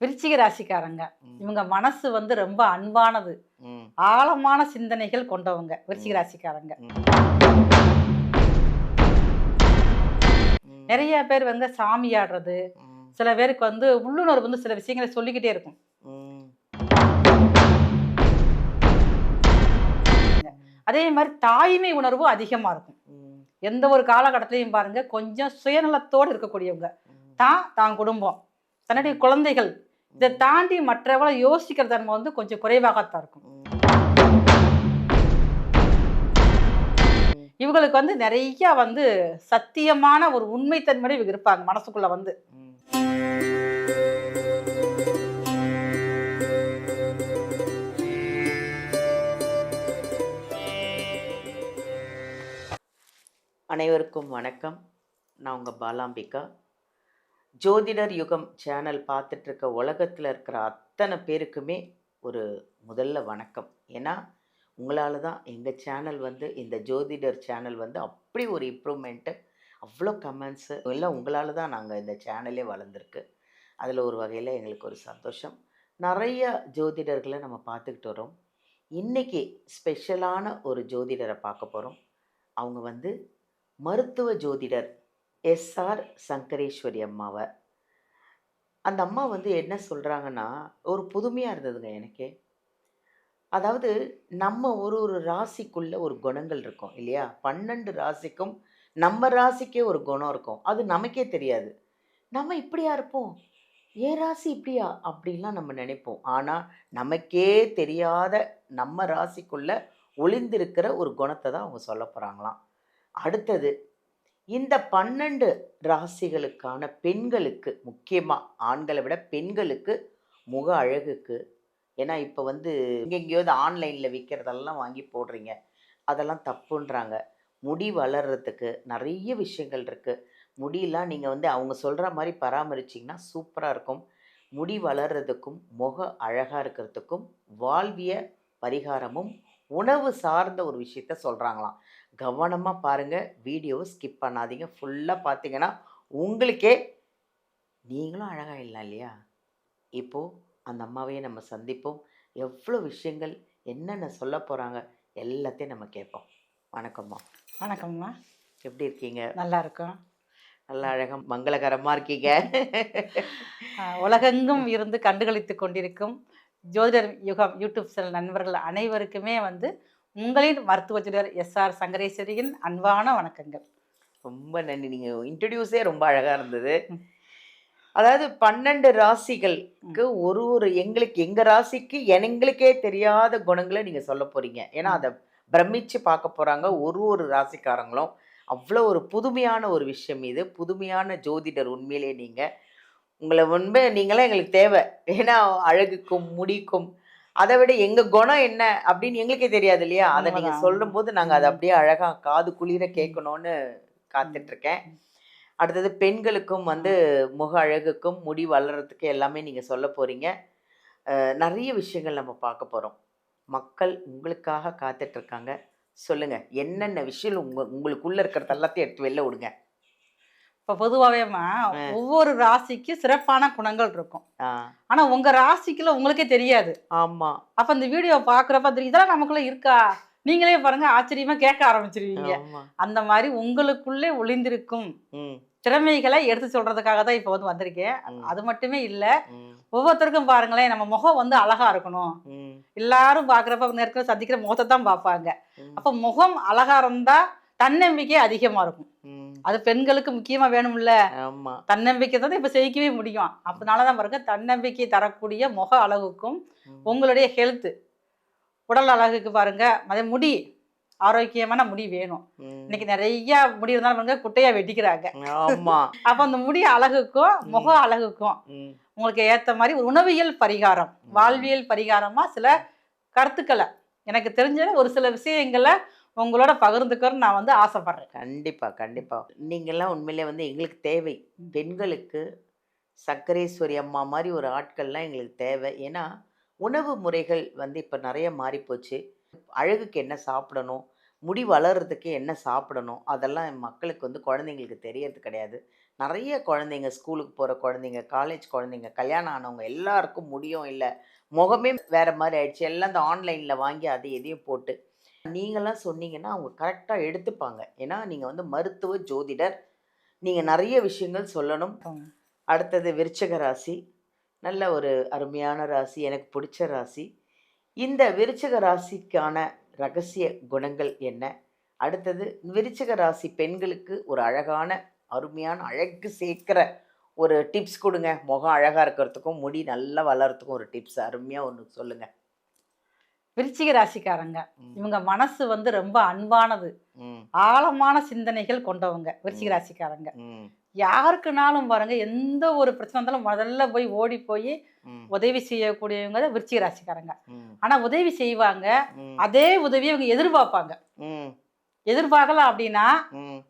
விருச்சிக ராசிக்காரங்க. இவங்க மனசு வந்து ரொம்ப அன்பானது. ம். ஆழமான சிந்தனைகள் கொண்டவங்க விருச்சிக ராசிக்காரங்க. ம். நெறைய பேர் வந்து சாமி ஆடுறது, ம். சில பேருக்கு வந்து உள்ளுணர்வு வந்து சில விஷயங்கள சொல்லிக்கிட்டே இருக்கும். ம். அதே மாரி தாய்மை உணர்வு அதிகமா இருக்கும். ம். எந்த ஒரு காலகட்டத்திலயும் பாருங்க, கொஞ்சம் சுயநலத்தோடு இருக்கக்கூடியவங்க. தான் குடும்பம், தன்னுடைய குழந்தைகள், இத தாண்டி மற்றவங்கள யோசிக்கிற தன்மை வந்து கொஞ்சம் குறைவாகத்தான் இருக்கும். இவங்களுக்கு வந்து நெறைய வந்து சத்தியமான ஒரு உண்மைத்தன்மையோட இவங்க இருப்பாங்க மனசுக்குள்ள வந்து. அனைவருக்கும் வணக்கம். நான் உங்க பாலாம்பிகா. ஜோதிடர் யுகம் சேனல் பார்த்துட்டு இருக்க உலகத்தில் இருக்கிற அத்தனை பேருக்குமே ஒரு முதல்ல வணக்கம். ஏன்னா உங்களால் தான் எங்கள் சேனல் வந்து இந்த ஜோதிடர் சேனல் வந்து அப்படி ஒரு இம்ப்ரூவ்மெண்ட்டு, அவ்வளோ கமெண்ட்ஸு எல்லாம் உங்களால் தான் நாங்கள் இந்த சேனலே வளர்ந்துருக்கு. அதில் ஒரு வகையில் எங்களுக்கு ஒரு சந்தோஷம். நிறைய ஜோதிடர்களை நம்ம பார்த்துக்கிட்டு வரோம். இன்றைக்கி ஸ்பெஷலான ஒரு ஜோதிடரை பார்க்க போகிறோம். அவங்க வந்து மருத்துவ ஜோதிடர் எஸ்ஆர் சங்கரேஸ்வரி அம்மாவை. அந்த அம்மா வந்து என்ன சொல்கிறாங்கன்னா, ஒரு புதுமையாக இருந்ததுங்க எனக்கே. அதாவது நம்ம ஒரு ஒரு ராசிக்குள்ள ஒரு குணங்கள் இருக்கும் இல்லையா? 12 ராசிக்கும் நம்ம ராசிக்கே ஒரு குணம் இருக்கும். அது நமக்கே தெரியாது. நம்ம இப்படியா இருப்போம்? என் ராசி இப்படியா? அப்படின்லாம் நம்ம நினைப்போம். ஆனால் நமக்கே தெரியாத நம்ம ராசிக்குள்ள ஒளிந்திருக்கிற ஒரு குணத்தை தான் அவங்க சொல்ல போகிறாங்களாம். அடுத்தது, இந்த 12 ராசிகளுக்கான பெண்களுக்கு, முக்கியமாக ஆண்களை விட பெண்களுக்கு முக அழகுக்கு, ஏன்னா இப்போ வந்து எங்கெங்கேயாவது ஆன்லைனில் விற்கிறதெல்லாம் வாங்கி போடுறீங்க, அதெல்லாம் தப்புன்றாங்க. முடி வளர்கிறதுக்கு நிறைய விஷயங்கள் இருக்குது. முடியெல்லாம் நீங்கள் வந்து அவங்க சொல்கிற மாதிரி பராமரிச்சிங்கன்னா சூப்பராக இருக்கும். முடி வளர்கிறதுக்கும் முக அழகாக இருக்கிறதுக்கும் வாழ்விய பரிகாரமும் உணவு சார்ந்த ஒரு விஷயத்த சொல்கிறாங்களாம். கவனமாக பாருங்கள், வீடியோவை ஸ்கிப் பண்ணாதீங்க. ஃபுல்லாக பார்த்தீங்கன்னா உங்களுக்கே நீங்களும் அழகாக இல்லை இல்லையா? இப்போது அந்த அம்மாவையே நம்ம சந்திப்போம். எவ்வளோ விஷயங்கள் என்னென்ன சொல்ல போகிறாங்க எல்லாத்தையும் நம்ம கேட்போம். வணக்கம்மா. வணக்கம்மா. எப்படி இருக்கீங்க? நல்லா இருக்கும். நல்லா அழகாக மங்களகரமாக இருக்கீங்க. உலகெங்கும் இருந்து கண்டுகளித்துக் கொண்டிருக்கும் ஜோதிடர் யுகம் யூடியூப் சேனல் நண்பர்கள் அனைவருக்குமே வந்து உங்களின் மருத்துவ ஜோதிடர் எஸ்ஆர் சங்கரேஸ்வரியின் அன்பான வணக்கங்கள். ரொம்ப நன்றி. நீங்கள் இன்ட்ரடியூஸே ரொம்ப அழகாக இருந்தது. அதாவது 12 ராசிகளுக்கு ஒரு ஒரு எங்கள் ராசிக்கு எங்களுக்கே தெரியாத குணங்களை நீங்கள் சொல்ல போகிறீங்க. ஏன்னா அதை பிரமிச்சு பார்க்க போகிறாங்க ஒரு ஒரு ராசிக்காரங்களும். அவ்வளோ ஒரு புதுமையான ஒரு விஷயம் இது. புதுமையான ஜோதிடர் உண்மையிலே நீங்கள். உங்களை உண்மை நீங்களாம் எங்களுக்கு தேவை. ஏன்னா அழகுக்கும் முடிக்கும் அதை விட எங்கள் குணம் என்ன அப்படின்னு எங்களுக்கே தெரியாது இல்லையா? அதை நீங்கள் சொல்லும்போது நாங்கள் அதை அப்படியே அழகாக காது குளிர கேட்கணுன்னு காத்துட்ருக்கேன். அடுத்தது பெண்களுக்கும் வந்து முக அழகுக்கும் முடி வளர்கிறதுக்கு எல்லாமே நீங்கள் சொல்ல போகிறீங்க. நிறைய விஷயங்கள் நம்ம பார்க்க போகிறோம். மக்கள் உங்களுக்காக காத்துட்ருக்காங்க. சொல்லுங்கள், என்னென்ன விஷயம் உங்களுக்குள்ளே இருக்கிறது எல்லாத்தையும் எடுத்து வெளில விடுங்க. இப்போ பொதுவாகவேம்மா ஒவ்வொரு ராசிக்கும் சிறப்பான குணங்கள் இருக்கும். ஆனால் உங்கள் ராசிக்குள்ள உங்களுக்கே தெரியாது. ஆமாம். அப்போ இந்த வீடியோ பார்க்குறப்ப இதெல்லாம் நமக்குள்ளே இருக்கா? நீங்களே பாருங்க, ஆச்சரியமா கேட்க ஆரம்பிச்சிருவீங்க. அந்த மாதிரி உங்களுக்குள்ளே ஒளிந்திருக்கும் திறமைகளை எடுத்து சொல்றதுக்காக தான் இப்போ வந்து வந்திருக்கேன். அது மட்டுமே இல்லை, ஒவ்வொருத்தருக்கும் பாருங்களேன், நம்ம முகம் வந்து அழகா இருக்கணும். எல்லாரும் பார்க்குறப்ப நேரத்தில் சந்திக்கிற முகத்தை தான் பார்ப்பாங்க. அப்போ முகம் அழகா இருந்தா தன்னம்பிக்கை அதிகமா இருக்கும். அது பெண்களுக்கு முக்கியமா வேணும்ல. தன்னம்பிக்கை தான் இப்ப செய்யவே முடியும். அதனாலதான் பாருங்க, தன்னம்பிக்கை தரக்கூடிய முக அழகுக்கும் உங்களுடைய ஹெல்த் உடல் அழகுக்கு பாருங்க, அதே முடி ஆரோக்கியமான முடி வேணும். இன்னைக்கு நிறைய முடி இருந்தாலும் பாருங்க குட்டையா வெட்டிக்கிறாங்க. அப்ப அந்த முடி அழகுக்கும் முக அழகுக்கும் உங்களுக்கு ஏத்த மாதிரி ஒரு உணவியல் பரிகாரம், வாழ்வியல் பரிகாரமா சில கருத்துக்களை எனக்கு தெரிஞ்ச ஒரு சில விஷயங்களை உங்களோட பகிர்ந்துக்கன்னு நான் வந்து ஆசைப்படுறேன். கண்டிப்பாக கண்டிப்பாக. நீங்கள்லாம் உண்மையிலே வந்து எங்களுக்கு தேவை. பெண்களுக்கு சக்கரேஸ்வரி அம்மா மாதிரி ஒரு ஆட்கள்லாம் எங்களுக்கு தேவை. ஏன்னா உணவு முறைகள் வந்து இப்போ நிறைய மாறிப்போச்சு. அழகுக்கு என்ன சாப்பிடணும், முடி வளர்கிறதுக்கு என்ன சாப்பிடணும், அதெல்லாம் மக்களுக்கு வந்து குழந்தைங்களுக்கு தெரியறது கிடையாது. நிறைய குழந்தைங்க, ஸ்கூலுக்கு போகிற குழந்தைங்க, காலேஜ் குழந்தைங்க, கல்யாணம் ஆனவங்க எல்லாருக்கும் முடியும் இல்லை, முகமே வேறு மாதிரி ஆயிடுச்சு. எல்லாம் இந்த ஆன்லைனில் வாங்கி அதை எதையும் போட்டு நீங்களாம் சொன்னீங்கன்னா அவங்க கரெக்டாக எடுத்துப்பாங்க. ஏன்னா நீங்கள் வந்து மருத்துவ ஜோதிடர், நீங்கள் நிறைய விஷயங்கள் சொல்லணும். அடுத்தது விருச்சிக ராசி, நல்ல ஒரு அருமையான ராசி, எனக்கு பிடிச்ச ராசி. இந்த விருச்சிக ராசிக்கான ரகசிய குணங்கள் என்ன? அடுத்தது விருச்சிக ராசி பெண்களுக்கு ஒரு அழகான அருமையான அழகு சேர்க்கிற ஒரு டிப்ஸ் கொடுங்க. முகம் அழகாக இருக்கிறதுக்கும் முடி நல்லா வளர்றதுக்கும் ஒரு டிப்ஸ் அருமையாக ஒன்று சொல்லுங்க. விருச்சிக ராசிக்காரங்க இவங்க மனசு வந்து ரொம்ப அன்பானது, ஆழமான சிந்தனைகள் கொண்டவங்க விருச்சிக ராசிக்காரங்க. யாருக்குனாலும் பாருங்க, எந்த ஒரு பிரச்சனை இருந்தாலும் முதல்ல போய் ஓடி போய் உதவி செய்யக்கூடியவங்க தான் விருச்சிக ராசிக்காரங்க. ஆனா உதவி செய்வாங்க, அதே உதவியை இவங்க எதிர்பார்ப்பாங்க. எதிர்பார்க்கலாம் அப்படின்னா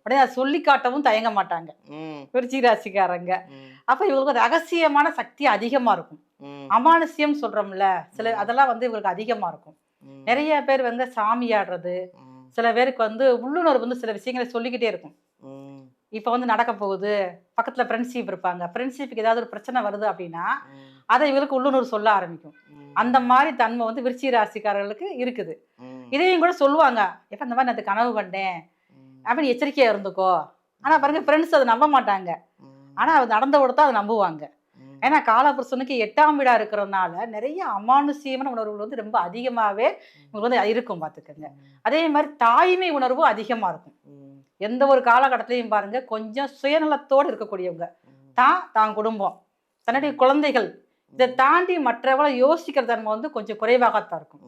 உடனே அதை சொல்லி காட்டவும் தயங்க மாட்டாங்க விருச்சிக ராசிக்காரங்க. அப்ப இவங்களுக்கு ரகசியமான சக்தி அதிகமா இருக்கும். அமானுஷ்யம் சொல்றோம்ல சில, அதெல்லாம் வந்து இவங்களுக்கு அதிகமா இருக்கும். நிறைய பேர் வந்து சாமி ஆடுறது, சில பேருக்கு வந்து உள்ளுணர்வு வந்து சில விஷயங்களை சொல்லிக்கிட்டே இருக்கும். இப்ப வந்து நடக்க போகுது, பக்கத்துல ஃப்ரெண்ட்ஷிப் இருப்பாங்க, ஃப்ரெண்ட்ஷிப்புக்கு ஏதாவது ஒரு பிரச்சனை வருது அப்படின்னா அதை இவங்களுக்கு உள்ளுணர்வு சொல்ல ஆரம்பிக்கும். அந்த மாதிரி தன்மை வந்து விருச்சிக ராசிக்காரர்களுக்கு இருக்குது. இதையும் கூட சொல்லுவாங்க, எப்ப இந்த மாதிரி நான் கனவு கண்டேன் அப்படின்னு எச்சரிக்கையா இருந்துக்கோ. ஆனா பாருங்க, ஃப்ரெண்ட்ஸ் அதை நம்ப மாட்டாங்க, ஆனா அது நடந்த விடத்தான் அதை நம்புவாங்க. ஏன்னா காலபுருஷனுக்கு 8ஆம் வீடா இருக்கிறதுனால நிறைய அமானுஷ்யமான உணர்வுகள் வந்து ரொம்ப அதிகமாவே உங்களுக்கு வந்து இருக்கும் பார்த்துக்கங்க. அதே மாதிரி தாய்மை உணர்வும் அதிகமா இருக்கும். எந்த ஒரு காலகட்டத்திலையும் பாருங்க, கொஞ்சம் சுயநலத்தோடு இருக்கக்கூடியவங்க தான் குடும்பம், தன்னுடைய குழந்தைகள், இதை தாண்டி மற்றவங்களை யோசிக்கிற தன்மை வந்து கொஞ்சம் குறைவாகத்தான் இருக்கும்.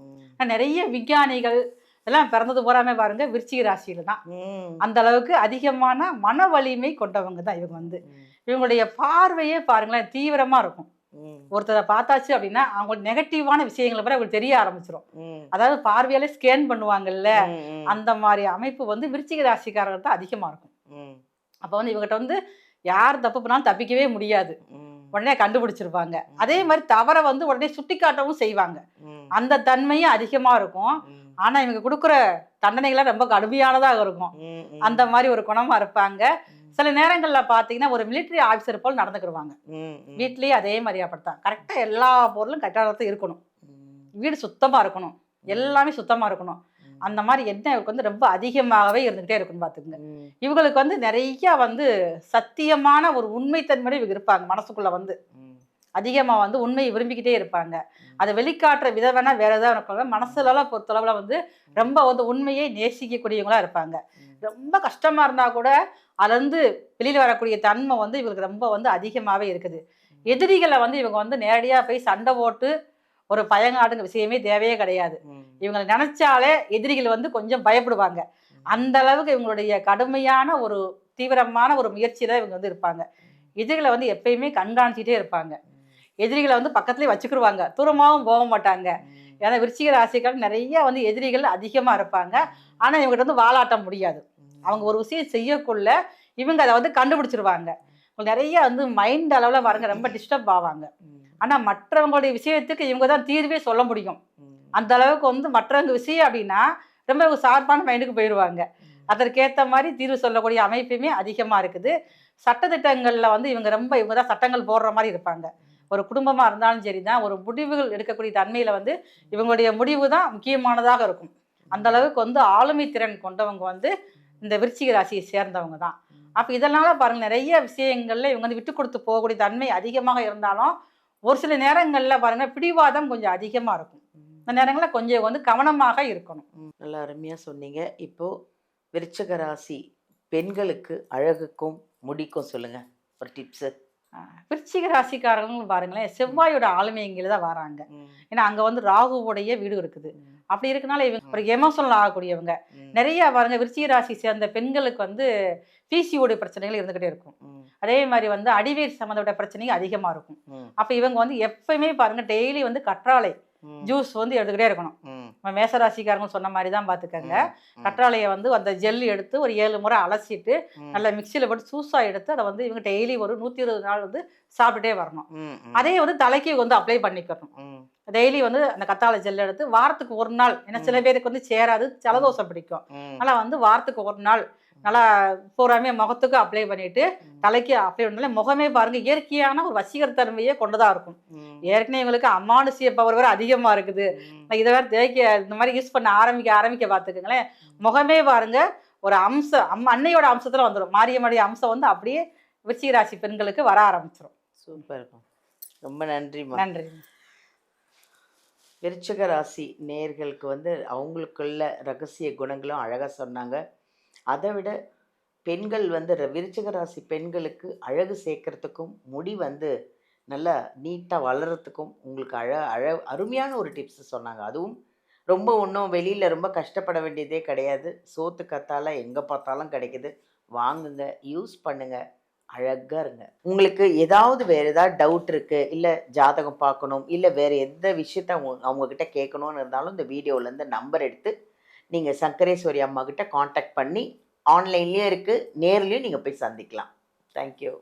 நிறைய விஞ்ஞானிகள் இதெல்லாம் பிறந்தது பூராமே பாருங்க விருச்சிக ராசியில தான். அந்த அளவுக்கு அதிகமான மன வலிமை கொண்டவங்க தான் இவங்க வந்து. இவங்களுடைய பார்வையே பாருங்களேன் தீவிரமா இருக்கும். ஒருத்தரை பார்த்தாச்சு அப்படின்னா அவங்களுக்கு நெகட்டிவான விஷயங்களை கூட அவங்களுக்கு தெரிய ஆரம்பிச்சிடும். அதாவது பார்வையாலே ஸ்கேன் பண்ணுவாங்கல்ல, அந்த மாதிரி அமைப்பு வந்து விருச்சிக ராசிக்காரர்கள் தான் அதிகமா இருக்கும். அப்ப வந்து இவங்ககிட்ட வந்து யார் தப்பு பண்ணாலும் தப்பிக்கவே முடியாது, உடனே கண்டுபிடிச்சிருப்பாங்க. அதே மாதிரி தவறை வந்து உடனே சுட்டி காட்டவும் செய்வாங்க. அந்த தன்மையும் அதிகமா இருக்கும். ஆனா இவங்க கொடுக்குற தண்டனைகள்லாம் ரொம்ப கடுமையானதாக இருக்கும். அந்த மாதிரி ஒரு குணமா இருப்பாங்க. சில நேரங்கள்ல பாத்தீங்கன்னா ஒரு மிலிட்டரி ஆபீசர் போல் நடந்துக்கிடுவாங்க. வீட்லயே அதே மாதிரி அப்படித்தான், கரெக்டா எல்லா பொருளும் கரெக்டாக இருக்கணும், வீடு சுத்தமா இருக்கணும், எல்லாமே சுத்தமா இருக்கணும். அந்த மாதிரி என்ன இவருக்கு வந்து ரொம்ப அதிகமாகவே இருந்துகிட்டே இருக்குன்னு பாத்துக்கோங்க. இவங்களுக்கு வந்து நிறைய வந்து சத்தியமான ஒரு உண்மைத்தன்மையோட இவங்க இருப்பாங்க. மனசுக்குள்ள வந்து அதிகமா வந்து உண்மையை விரும்பிக்கிட்டே இருப்பாங்க. அதை வெளிக்காட்டுற விதம் வேணா வேற ஏதாவது இருப்பாங்க. மனசுலாம் பொறுத்தளவுல வந்து ரொம்ப வந்து உண்மையை நேசிக்கக்கூடியவங்களா இருப்பாங்க. ரொம்ப கஷ்டமா இருந்தா கூட அதுல இருந்து வெளியில வரக்கூடிய தன்மை வந்து இவங்களுக்கு ரொம்ப வந்து அதிகமாவே இருக்குது. எதிரிகளை வந்து இவங்க வந்து நேரடியா போய் சண்டை போட்டு ஒரு பயங்காடுங்க விஷயமே தேவையே கிடையாது. இவங்களை நினைச்சாலே எதிரிகள் வந்து கொஞ்சம் பயப்படுவாங்க. அந்த அளவுக்கு இவங்களுடைய கடுமையான ஒரு தீவிரமான ஒரு முயற்சியில இவங்க வந்து இருப்பாங்க. எதிரிகளை வந்து எப்பயுமே கண்காணிச்சுட்டே இருப்பாங்க. எதிரிகளை வந்து பக்கத்துலேயே வச்சுக்கிடுவாங்க, தூரமாகவும் போக மாட்டாங்க. ஏன்னா விருச்சிக ராசிக்காரங்க நிறைய வந்து எதிரிகள் அதிகமாக இருப்பாங்க. ஆனால் இவங்ககிட்ட வந்து வாலாட்ட முடியாது. அவங்க ஒரு விஷயம் செய்யக்குள்ள இவங்க அதை வந்து கண்டுபிடிச்சிருவாங்க. நிறைய வந்து மைண்ட் அளவில் பாருங்க ரொம்ப டிஸ்டர்ப் ஆவாங்க. ஆனால் மற்றவங்களுடைய விஷயத்துக்கு இவங்க தான் தீர்வே சொல்ல முடியும். அந்த அளவுக்கு வந்து மற்றவங்க விஷயம் அப்படின்னா ரொம்ப ஷார்ப்பான மைண்டுக்கு போயிடுவாங்க. அதற்கேற்ற மாதிரி தீர்வு சொல்லக்கூடிய அமைப்புமே அதிகமாக இருக்குது. சட்டத்திட்டங்களில் வந்து இவங்க தான் சட்டங்கள் போடுற மாதிரி இருப்பாங்க. ஒரு குடும்பமாக இருந்தாலும் சரி தான், ஒரு முடிவுகள் எடுக்கக்கூடிய தன்மையில் வந்து இவங்களுடைய முடிவு தான் முக்கியமானதாக இருக்கும். அந்த அளவுக்கு வந்து ஆளுமை திறன் கொண்டவங்க வந்து இந்த விருச்சிக ராசியை சேர்ந்தவங்க தான். அப்போ இதனால பாருங்க நிறைய விஷயங்கள்ல இவங்க வந்து விட்டு கொடுத்து போகக்கூடிய தன்மை அதிகமாக இருந்தாலும் ஒரு சில நேரங்களில் பாருங்க பிடிவாதம் கொஞ்சம் அதிகமாக இருக்கும். இந்த நேரங்களில் கொஞ்சம் வந்து கவனமாக இருக்கணும். நல்லா அருமையாக சொன்னீங்க. இப்போது விருச்சிக ராசி பெண்களுக்கு அழகுக்கும் முடிக்கும் சொல்லுங்க ஒரு டிப்ஸு. விருச்சிக ராசிக்காரங்களும் பாருங்களேன் செவ்வாயோட ஆளுமைங்கில தான் வராங்க. ஏன்னா அங்க வந்து ராகுவோடைய வீடு இருக்குது. அப்படி இருக்கனால இவங்க ஒரு எமோஷனல் ஆகக்கூடியவங்க. நிறைய பாருங்க விருச்சிக ராசி சேர்ந்த பெண்களுக்கு வந்து பிசிஓடி பிரச்சனைகள் இருந்துகிட்டே இருக்கும். அதே மாதிரி வந்து அடிவேர் சம்மந்தப்பட்ட பிரச்சனைகள் அதிகமா இருக்கும். அப்ப இவங்க வந்து எப்பயுமே பாருங்க டெய்லி வந்து கற்றாழை ஜூஸ் வந்து எடுத்துக்கிட்டே இருக்கணும். மேசராசிக்காரங்க சொன்ன மாதிரி தான் பார்த்துக்கங்க. கற்றாழையை வந்து அந்த ஜெல் எடுத்து ஒரு 7 முறை அலசிட்டு நல்லா மிக்சியில் போட்டு சூஸா எடுத்து அதை வந்து இவங்க டெய்லி ஒரு 120 நாள் வந்து சாப்பிட்டுட்டே வரணும். அதே வந்து தலைக்கு வந்து அப்ளை பண்ணிக்கணும். டெய்லி வந்து அந்த கத்தாழை ஜெல் எடுத்து வாரத்துக்கு ஒரு நாள், ஏன்னா சில பேருக்கு வந்து சேராது, ஜலதோஷம் பிடிக்கும், அதனால் வந்து வாரத்துக்கு ஒரு நாள் நல்லா பூராமே முகத்துக்கு அப்ளை பண்ணிட்டு தலைக்கு அப்ளை பண்ணாலே முகமே பாருங்க இயற்கையான ஒரு வசீகரத்தன்மையே கொண்டுதான் இருக்கும். ஏற்கனவே இவங்களுக்கு அமானுஷ்ய பவர் வேற அதிகமா இருக்குது. இதை வேற தேய்க்க இந்த மாதிரி யூஸ் பண்ண ஆரம்பிக்க பார்த்துக்குங்களேன், முகமே பாருங்க ஒரு அம்சம் அன்னையோட அம்சத்துல வந்துடும். மாரியம்மாடைய அம்சம் வந்து அப்படியே விருச்சிக ராசி பெண்களுக்கு வர ஆரம்பிச்சிடும். சூப்பர், ரொம்ப நன்றிம்மா. நன்றி. விருச்சிக ராசி நேயர்களுக்கு வந்து அவங்களுக்குள்ள ரகசிய குணங்களும் அழகாக சொன்னாங்க. அதை விட பெண்கள் வந்து விருச்சிக ராசி பெண்களுக்கு அழகு சேர்க்கறதுக்கும் முடி வந்து நல்லா நீட்டாக வளர்கிறதுக்கும் உங்களுக்கு அருமையான ஒரு டிப்ஸ் சொன்னாங்க. அதுவும் ரொம்ப ஒன்றும் வெளியில் ரொம்ப கஷ்டப்பட வேண்டியதே கிடையாது. சோத்து கத்தால எங்கே பார்த்தாலும் கிடைக்குது. வாங்குங்க, யூஸ் பண்ணுங்க, அழகாக இருங்க. உங்களுக்கு வேறு ஏதாவது டவுட் இருக்குது, இல்லை ஜாதகம் பார்க்கணும், இல்லை வேறு எந்த விஷயத்த அவங்கக்கிட்ட கேட்கணும்னு இருந்தாலும் இந்த வீடியோவிலேருந்து நம்பர் எடுத்து நீங்கள் சங்கரேஸ்வரி அம்மா கிட்ட காண்டாக்ட் பண்ணி ஆன்லைன்லேயும் இருக்குது, நேர்லேயும் நீங்கள் போய் சந்திக்கலாம். தேங்க்யூ.